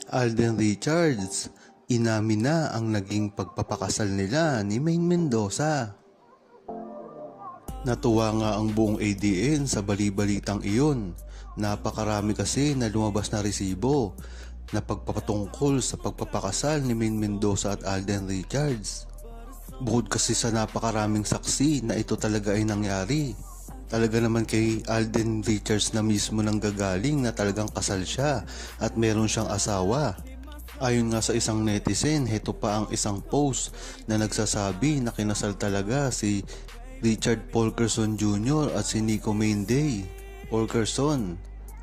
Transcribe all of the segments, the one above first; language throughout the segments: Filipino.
Alden Richards, inamin na ang naging pagpapakasal nila ni Maine Mendoza. Natuwa nga ang buong ADN sa balibalitang iyon. Napakarami kasi na lumabas na resibo na pagpapatungkol sa pagpapakasal ni Maine Mendoza at Alden Richards. Bukod kasi sa napakaraming saksi na ito talaga ay nangyari, talaga naman kay Alden Richards na mismo nang gagaling na talagang kasal siya at meron siyang asawa. Ayon nga sa isang netizen, heto pa ang isang post na nagsasabi na kinasal talaga si Richard Polkerson Jr. at si Nico Mainday. Polkerson,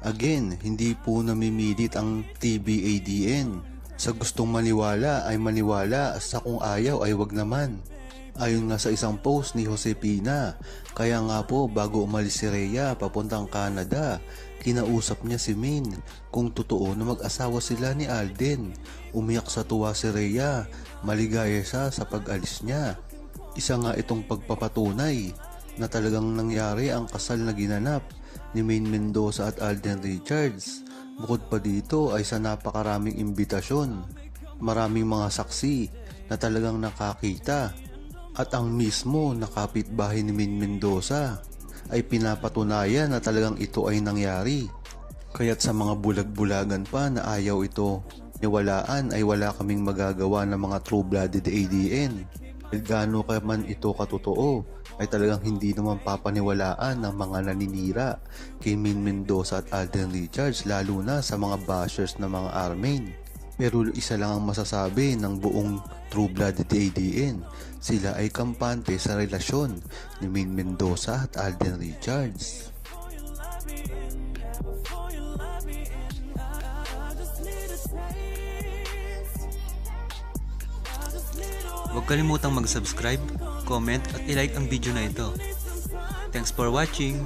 again, hindi po namimilit ang TBADN. Sa gustong maniwala ay maniwala, sa kung ayaw ay wag naman. Ayon nga sa isang post ni Josepina, kaya nga po bago umalis si Rhea papuntang Canada, kinausap niya si Maine kung totoo na mag-asawa sila ni Alden. Umiyak sa tuwa si Rhea, maligaya siya sa pag-alis niya. Isa nga itong pagpapatunay na talagang nangyari ang kasal na ginanap ni Maine Mendoza at Alden Richards. Bukod pa dito ay sa napakaraming imbitasyon, maraming mga saksi na talagang nakakita. At ang mismo na kapitbahay ni Maine Mendoza ay pinapatunayan na talagang ito ay nangyari. Kaya't sa mga bulag-bulagan pa na ayaw ito niwalaan ay wala kaming magagawa ng mga true-blooded ADN. Gaano ka man ito katotoo ay talagang hindi naman papaniwalaan ng mga naninira kay Maine Mendoza at Alden Richards, lalo na sa mga bashers ng mga Armain. Pero isa lang ang masasabi ng buong true-blooded ADN, sila ay kampante sa relasyon ni Maine Mendoza at Alden Richards. Huwag kalimutang mag-subscribe, comment at i-like ang video na ito. Thanks for watching!